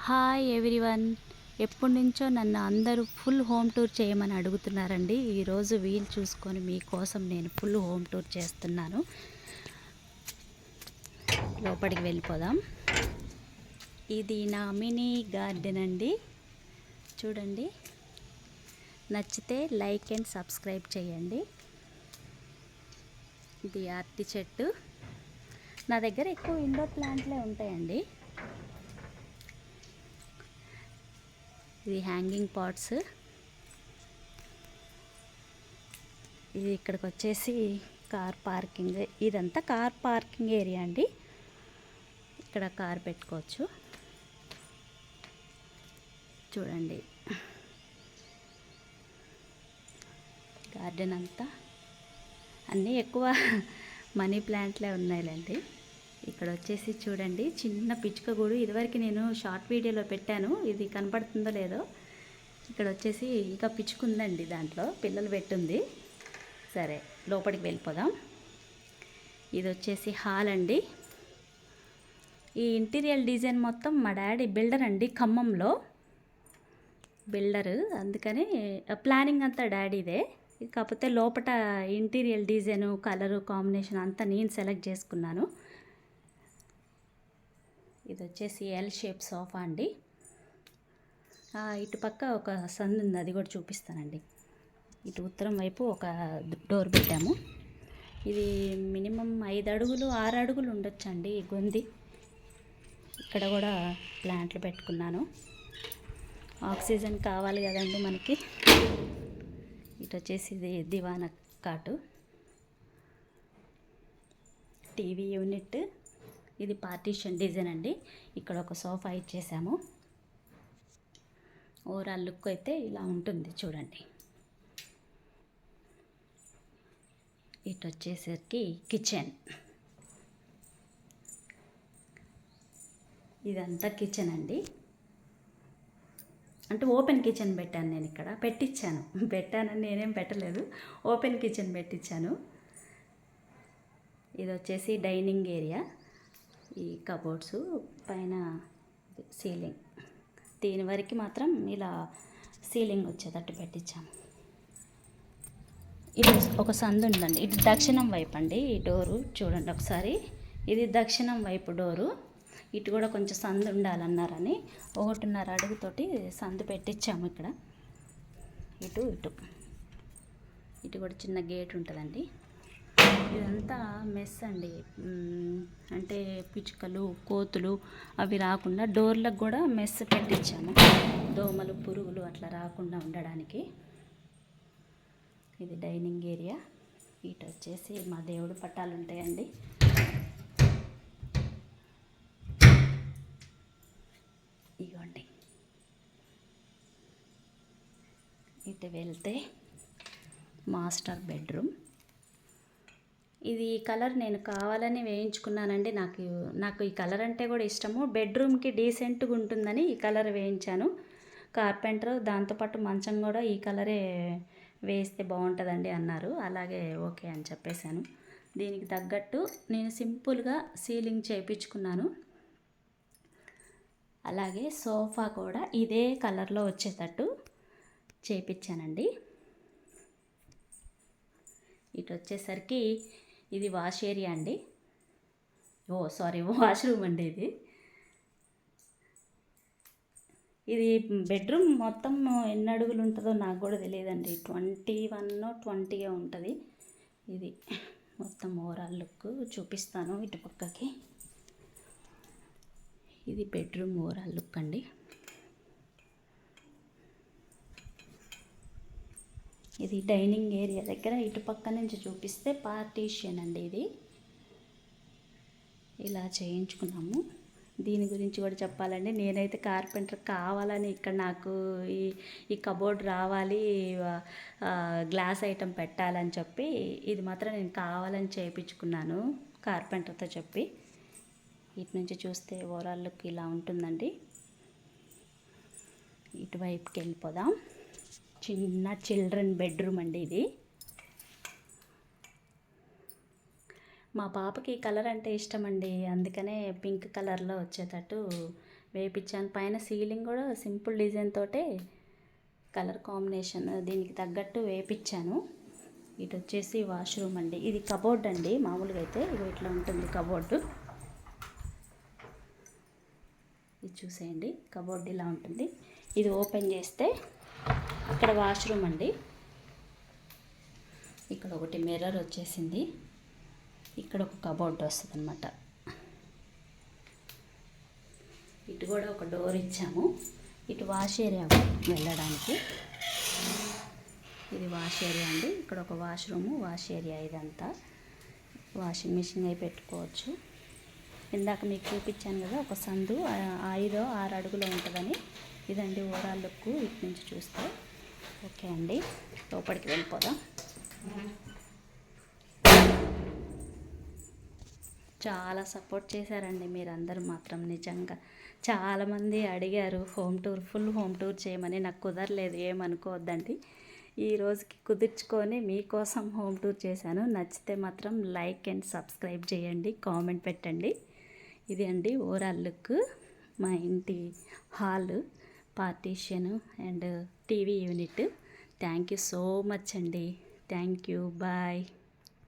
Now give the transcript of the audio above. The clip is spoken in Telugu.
Hi everyone. ఎప్పటి నుంచో నన్ను అందరూ ఫుల్ హోమ్ టూర్ చేయమని అడుగుతున్నారండి. ఈరోజు వీలు చూసుకొని మీకోసం నేను ఫుల్ హోమ్ టూర్ చేస్తున్నాను. లోపలికి వెళ్ళిపోదాం. ఇది నా మినీ గార్డెన్ అండి. చూడండి, నచ్చితే లైక్ అండ్ సబ్స్క్రైబ్ చేయండి. ఇది అరటి చెట్టు. నా దగ్గర ఎక్కువ ఇండోర్ ప్లాంట్లే ఉంటాయండి. ఇది హ్యాంగింగ్ పాట్స్. ఇది ఇక్కడికి వచ్చేసి కార్ పార్కింగ్. ఇదంతా కార్ పార్కింగ్ ఏరియా అండి. ఇక్కడ కార్ పెట్టుకోవచ్చు. చూడండి, గార్డెన్ అంతా అన్నీ ఎక్కువ మనీ ప్లాంట్లే ఉన్నాయిలేండి. ఇక్కడ వచ్చేసి చూడండి, చిన్న పిచ్చుక గూడు. ఇదివరకు నేను షార్ట్ వీడియోలో పెట్టాను, ఇది కనపడుతుందో లేదో. ఇక్కడ వచ్చేసి ఇంకా పిచ్చుకుందండి, దాంట్లో పిల్లలు పెట్టుంది. సరే, లోపలికి వెళ్ళిపోదాం. ఇది వచ్చేసి హాల్ అండి. ఈ ఇంటీరియర్ డిజైన్ మొత్తం మా డాడీ బిల్డర్ అండి, ఖమ్మంలో బిల్డరు. అందుకని ప్లానింగ్ అంతా డాడీదే. కాకపోతే లోపల ఇంటీరియర్ డిజైను, కలరు కాంబినేషన్ అంతా నేను సెలెక్ట్ చేసుకున్నాను. ఇది వచ్చేసి ఎల్ షేప్ సోఫా అండి. ఇటు పక్క ఒక సందు ఉంది, అది కూడా చూపిస్తానండి. ఇటు ఉత్తరం వైపు ఒక డోర్ పెట్టాము. ఇది మినిమం 5 అడుగులు 6 అడుగులు ఉండొచ్చండి ఈ గొంది. ఇక్కడ కూడా ప్లాంట్లు పెట్టుకున్నాను. ఆక్సిజన్ కావాలి కదండి మనకి. ఇటు వచ్చేసి ఇది దివానా కాటు, టీవీ యూనిట్. ఇది పార్టీషన్ డిజైన్ అండి. ఇక్కడ ఒక సోఫా ఇచ్చేసాము. ఓవరాల్ లుక్ అయితే ఇలా ఉంటుంది, చూడండి. ఇటు వచ్చేసరికి కిచెన్. ఇదంతా కిచెన్ అండి. అంటే ఓపెన్ కిచెన్ పెట్టాను నేను. ఇక్కడ పెట్టానని నేనేం పెట్టలేదు, ఓపెన్ కిచెన్ పెట్టించాను. ఇది వచ్చేసి డైనింగ్ ఏరియా. ఈ కబోర్డ్స్ పైన సీలింగ్, దీని వరకు మాత్రం ఇలా సీలింగ్ వచ్చేటట్టు పెట్టించాము. ఇది ఒక సందు ఉందండి. ఇది దక్షిణం వైపు అండి. ఈ డోరు చూడండి ఒకసారి. ఇది దక్షిణం వైపు డోరు. ఇటు కూడా కొంచెం సందు ఉండాలన్నారని 1.5 అడుగుతోటి సందు పెట్టించాము ఇక్కడ. ఇటు ఇటు ఇటు కూడా చిన్న గేట్ ఉంటుందండి. ఇదంతా మెస్ అండి. అంటే పిచ్చుకలు, కోతులు అవి రాకుండా డోర్లకు కూడా మెస్ పెట్టించాము, దోమలు, పురుగులు అట్లా రాకుండా ఉండడానికి. ఇది డైనింగ్ ఏరియా. ఇటు వచ్చేసి మా దేవుడు పట్టాలు ఉంటాయండి. ఇవ్వండి. ఇటు వెళ్తే మాస్టర్ బెడ్రూమ్. ఇది కలర్ నేను కావాలని వేయించుకున్నానండి. నాకు ఈ కలర్ అంటే కూడా ఇష్టము. బెడ్రూమ్కి డీసెంట్గా ఉంటుందని ఈ కలర్ వేయించాను. కార్పెంటర్ దాంతోపాటు మంచం కూడా ఈ కలరే వేస్తే బాగుంటుందండి అన్నారు. అలాగే ఓకే అని చెప్పేశాను. దీనికి తగ్గట్టు నేను సింపుల్గా సీలింగ్ చేయించుకున్నాను. అలాగే సోఫా కూడా ఇదే కలర్లో వచ్చేటట్టు చేయించానండి. ఇటు వచ్చేసరికి ఇది వాష్ ఏరియా అండి. వాష్రూమ్ అండి. ఇది బెడ్రూమ్ మొత్తం ఎన్ని అడుగులు ఉంటుందో నాకు కూడా తెలియదండి. 21 20 ఉంటుంది. ఇది మొత్తం ఓవరాల్ లుక్ చూపిస్తాను. ఇటు పక్కకి ఇది బెడ్రూమ్ ఓవరాల్ లుక్ అండి. ఇది డైనింగ్ ఏరియా దగ్గర ఇటు పక్క నుంచి చూపిస్తే పార్టీషన్ అండి. ఇది ఇలా చేయించుకున్నాము. దీని గురించి కూడా చెప్పాలండి. నేనైతే కార్పెంటర్ కావాలని ఇక్కడ నాకు ఈ కబోర్డ్ రావాలి, గ్లాస్ ఐటెం పెట్టాలని చెప్పి ఇది మాత్రం నేను కావాలని చేయించుకున్నాను కార్పెంటర్తో చెప్పి. ఇటు నుంచి చూస్తే ఓవరాల్ లుక్ ఇలా ఉంటుందండి. ఇటువైపుకి వెళ్ళిపోదాం. చిన్న చిల్డ్రన్ బెడ్రూమ్ అండి ఇది. మా పాపకి ఈ కలర్ అంటే ఇష్టం అండి. అందుకనే పింక్ కలర్లో వచ్చేటట్టు వేయించాను. పైన సీలింగ్ కూడా సింపుల్ డిజైన్ తోటే కలర్ కాంబినేషన్ దీనికి తగ్గట్టు వేయించాను. ఇటు వచ్చేసి వాష్రూమ్ అండి. ఇది కబోర్డ్ అండి. మామూలుగా అయితే ఇట్లా ఉంటుంది కబోర్డు. ఇది చూసేయండి, కబోర్డ్ ఇలా ఉంటుంది. ఇది ఓపెన్ చేస్తే ఇక్కడ వాష్రూమ్ అండి. ఇక్కడ ఒకటి మిర్రర్ వచ్చేసింది. ఇక్కడ ఒక కబోర్డ్ వస్తుంది అన్నమాట. ఇటు కూడా ఒక డోర్ ఇచ్చాము. ఇటు వాష్ ఏరియా వెళ్ళడానికి. ఇది వాష్ ఏరియా అండి. ఇక్కడ ఒక వాష్రూము, వాష్ ఏరియా. ఇదంతా వాషింగ్ మిషన్ అయి పెట్టుకోవచ్చు. ఇందాక మీకు చూపించాను కదా ఒక సందు 5-6 అడుగులో ఉంటుందని. ఇదండి ఓవరాల్ లుక్ ఇటు నుంచి చూస్తే. ఓకే అండి, లోపలికి వెళ్ళిపోదాం. చాలా సపోర్ట్ చేశారండి మీరందరూ మాత్రం. నిజంగా చాలామంది అడిగారు ఫుల్ హోమ్ టూర్ చేయమని. నాకు కుదరలేదు, ఏమనుకోవద్దండి. ఈ రోజుకి కుదుర్చుకొని మీకోసం హోమ్ టూర్ చేశాను. నచ్చితే మాత్రం లైక్ అండ్ సబ్స్క్రైబ్ చేయండి, కామెంట్ పెట్టండి. ఇది అండి ఓవరాల్ లుక్ మా ఇంటి hall, partition and TV unit. Thank you so much అండి. Thank you, bye.